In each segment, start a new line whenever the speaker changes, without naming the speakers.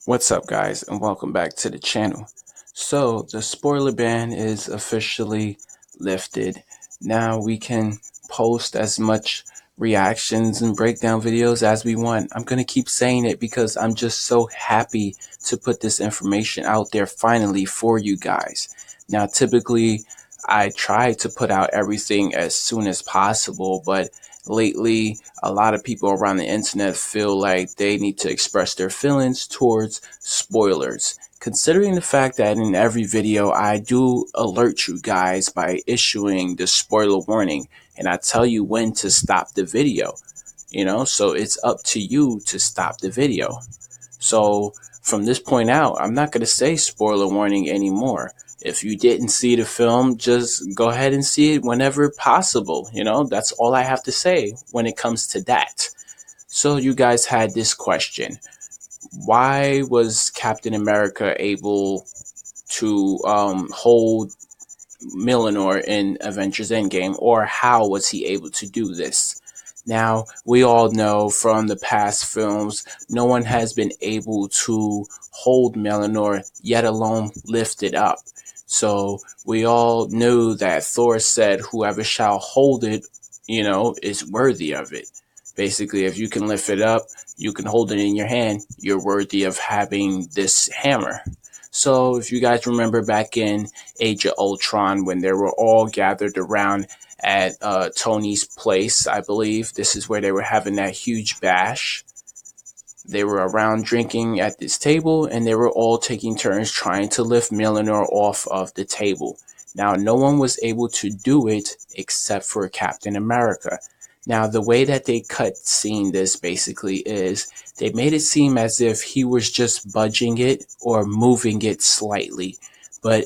What's up, guys, and welcome back to the channel. So, the spoiler ban is officially lifted. Now we can post as much reactions and breakdown videos as we want. I'm going to keep saying it because I'm just so happy to put this information out there finally for you guys. Now, typically, I try to put out everything as soon as possible, but lately, a lot of people around the internet feel like they need to express their feelings towards spoilers. Considering the fact that in every video I do alert you guys by issuing the spoiler warning and I tell you when to stop the video, so it's up to you to stop the video. So from this point out, I'm not going to say spoiler warning anymore. If you didn't see the film, just go ahead and see it whenever possible. That's all I have to say when it comes to that. So you guys had this question. Why was Captain America able to hold Mjolnir in Avengers Endgame, or how was he able to do this? Now, we all know from the past films, no one has been able to hold Mjolnir, yet alone lift it up. So we all knew that Thor said, whoever shall hold it, is worthy of it. Basically, if you can lift it up, you can hold it in your hand, you're worthy of having this hammer. So if you guys remember back in Age of Ultron when they were all gathered around at Tony's place, I believe. This is where they were having that huge bash. They were around drinking at this table and they were all taking turns trying to lift Mjolnir off of the table. Now, no one was able to do it except for Captain America. Now, the way that they cut scene this basically is they made it seem as if he was just budging it or moving it slightly, but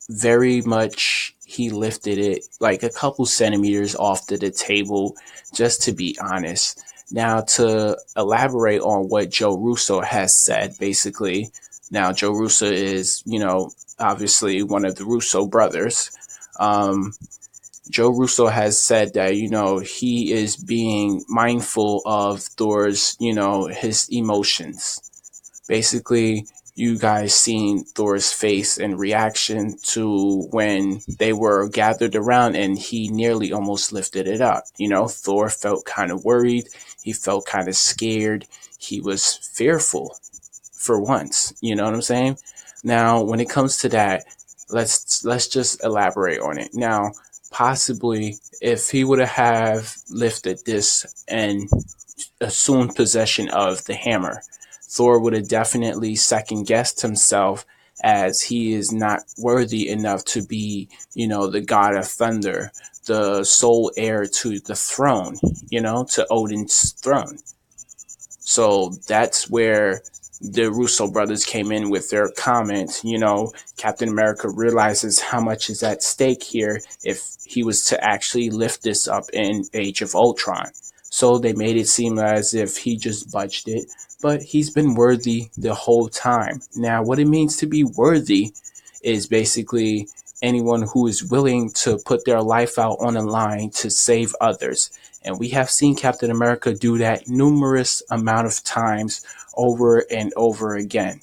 very much he lifted it like a couple centimeters off the table, just to be honest. Now, to elaborate on what Joe Russo has said, basically, now Joe Russo is, obviously one of the Russo brothers. Um, Joe Russo has said that, he is being mindful of Thor's, his emotions. Basically, you guys seen Thor's face and reaction to when they were gathered around and he nearly almost lifted it up. Thor felt kind of worried. He felt kind of scared. He was fearful for once. You know what I'm saying? Now, when it comes to that, let's just elaborate on it. Now, possibly if he would have lifted this and assumed possession of the hammer, Thor would have definitely second guessed himself as he is not worthy enough to be, the god of thunder, the sole heir to the throne, to Odin's throne. So that's where the Russo brothers came in with their comment. Captain America realizes how much is at stake here if he was to actually lift this up in Age of Ultron. So they made it seem as if he just budged it, but he's been worthy the whole time. Now, what it means to be worthy is basically anyone who is willing to put their life out on the line to save others. And we have seen Captain America do that numerous amount of times over and over again,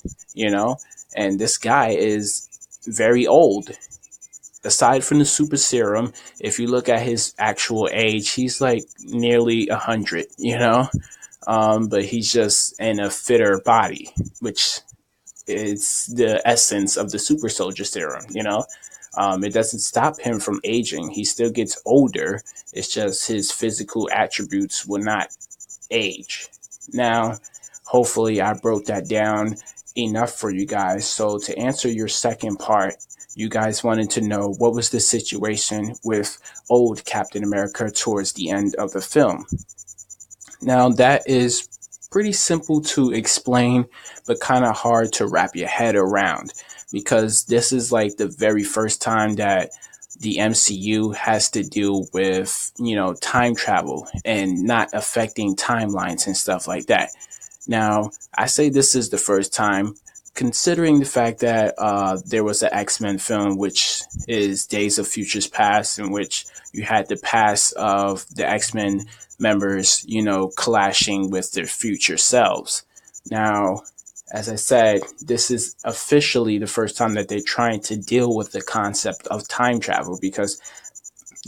and this guy is very old. Aside from the super serum, if you look at his actual age, he's like nearly 100, but he's just in a fitter body, which is the essence of the super soldier serum. It doesn't stop him from aging. He still gets older. It's just his physical attributes will not age. Now, hopefully I broke that down enough for you guys. So to answer your second part, you guys wanted to know what was the situation with old Captain America towards the end of the film. Now, that is pretty simple to explain, but kind of hard to wrap your head around because this is like the very first time that the MCU has to deal with, time travel and not affecting timelines and stuff like that. Now, I say this is the first time, considering the fact that there was an X-Men film, which is Days of Futures Past, in which you had the past of the X-Men members, clashing with their future selves. Now, As I said, this is officially the first time that they're trying to deal with the concept of time travel, because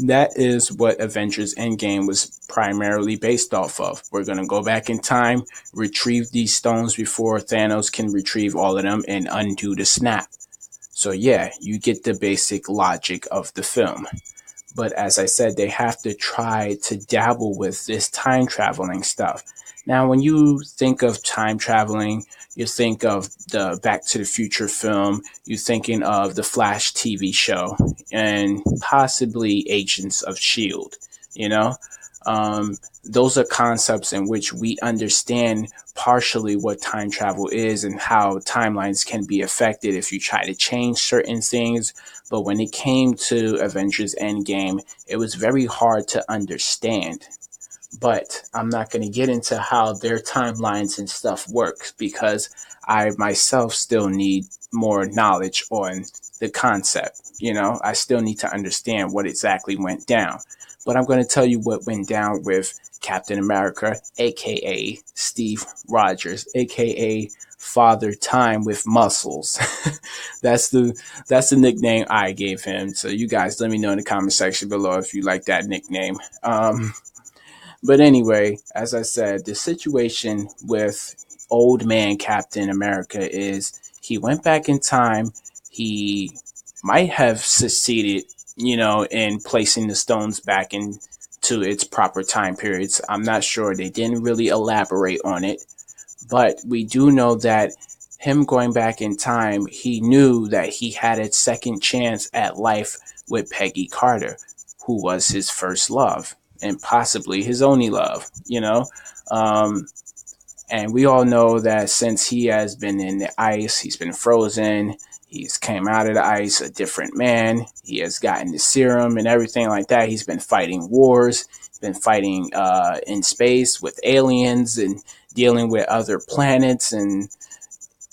that is what Avengers Endgame was primarily based off of. We're going to go back in time, retrieve these stones before Thanos can retrieve all of them and undo the snap. So, yeah, you get the basic logic of the film. But as I said, they have to try to dabble with this time traveling stuff. Now, when you think of time traveling, you think of the Back to the Future film, you're thinking of the Flash TV show, and possibly Agents of S.H.I.E.L.D., you know? Those are concepts in which we understand partially what time travel is and how timelines can be affected if you try to change certain things. But when it came to Avengers Endgame, it was very hard to understand. But I'm not going to get into how their timelines and stuff work, because I myself still need more knowledge on the concept. I still need to understand what exactly went down. But I'm going to tell you what went down with Captain America, aka Steve Rogers, aka Father Time with muscles. that's the that's the nickname I gave him. So you guys let me know in the comment section below if you like that nickname. But anyway, as I said, the situation with old man Captain America is he went back in time. He might have succeeded, in placing the stones back into its proper time periods. I'm not sure. They didn't really elaborate on it. But we do know that him going back in time, he knew that he had a second chance at life with Peggy Carter, who was his first love and possibly his only love. Um, and we all know that since he has been in the ice, he's been frozen, he's came out of the ice a different man. He has gotten the serum and everything like that. He's been fighting wars, been fighting in space with aliens and dealing with other planets, and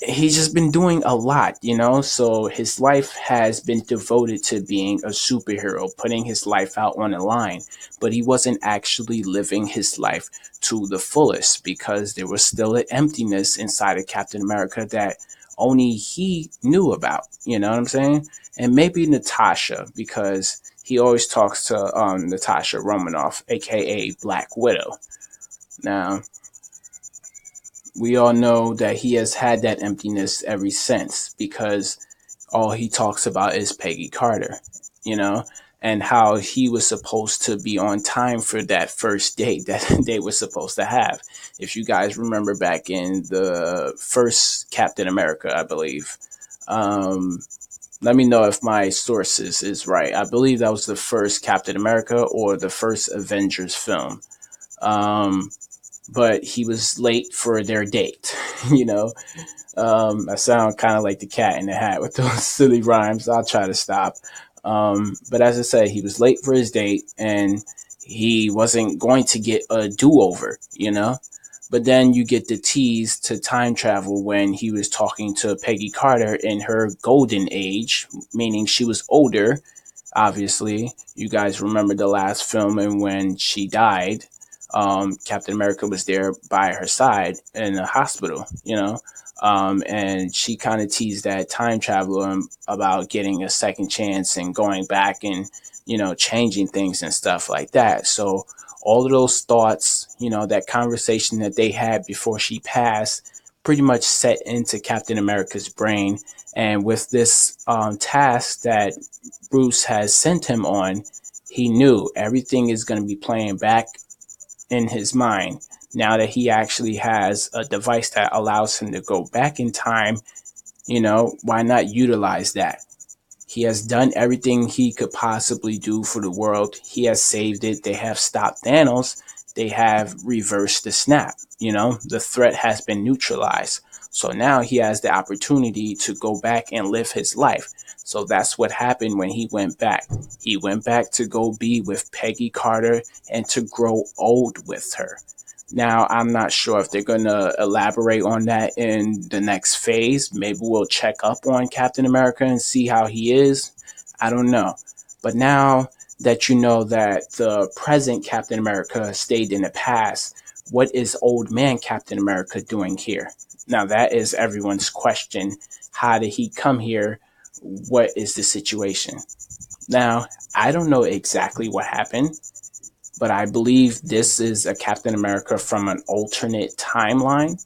he's just been doing a lot. So his life has been devoted to being a superhero, putting his life out on the line. But he wasn't actually living his life to the fullest, because there was still an emptiness inside of Captain America that only he knew about. You know what I'm saying? And maybe Natasha, because he always talks to Natasha Romanoff, aka Black Widow. Now, we all know that he has had that emptiness ever since, because all he talks about is Peggy Carter, you know, and how he was supposed to be on time for that first date that they were supposed to have. If you guys remember back in the first Captain America, I believe. Let me know if my sources is right. I believe that was the first Captain America or the first Avengers film. But he was late for their date. you know, I sound kind of like the cat in the hat with those silly rhymes. I'll try to stop. But as I said, he was late for his date and he wasn't going to get a do-over. But then you get the tease to time travel when he was talking to Peggy Carter in her golden age, meaning she was older. Obviously, you guys remember the last film, and when she died, Captain America was there by her side in the hospital. And she kind of teased that time travel about getting a second chance and going back and, changing things and stuff like that. So all of those thoughts, that conversation that they had before she passed pretty much set into Captain America's brain. And with this task that Bruce has sent him on, he knew everything is going to be playing back in his mind now that he actually has a device that allows him to go back in time. Why not utilize that? He has done everything he could possibly do for the world. He has saved it. They have stopped Thanos. They have reversed the snap. The threat has been neutralized. So now he has the opportunity to go back and live his life. So that's what happened when he went back. He went back to go be with Peggy Carter and to grow old with her. Now, I'm not sure if they're going to elaborate on that in the next phase. Maybe we'll check up on Captain America and see how he is. I don't know. But now that you know that the present Captain America stayed in the past, what is old man Captain America doing here? Now, that is everyone's question. How did he come here? What is the situation? Now, I don't know exactly what happened, but I believe this is a Captain America from an alternate timeline.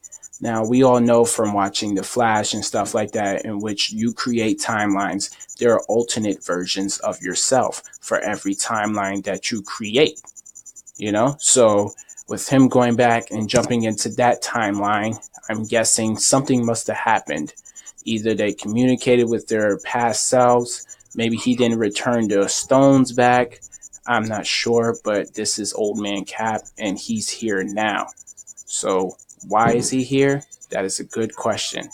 Now, we all know from watching The Flash and stuff like that, in which you create timelines, there are alternate versions of yourself for every timeline that you create, you know? So, with him going back and jumping into that timeline, I'm guessing something must have happened. Either they communicated with their past selves, maybe he didn't return the stones back. I'm not sure, but this is Old Man Cap and he's here now. So, why is he here? That is a good question.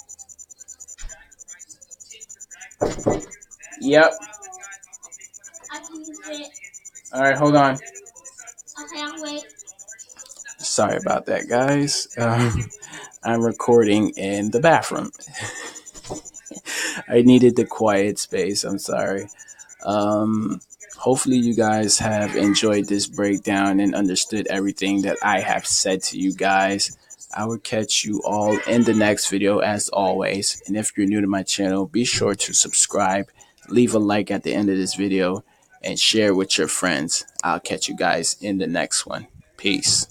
Yep. All right, hold on. Sorry about that, guys. I'm recording in the bathroom. I needed the quiet space. I'm sorry. Um, Hopefully, you guys have enjoyed this breakdown and understood everything that I have said to you guys. I will catch you all in the next video as always. And if you're new to my channel, be sure to subscribe, leave a like at the end of this video, and share with your friends. I'll catch you guys in the next one. Peace.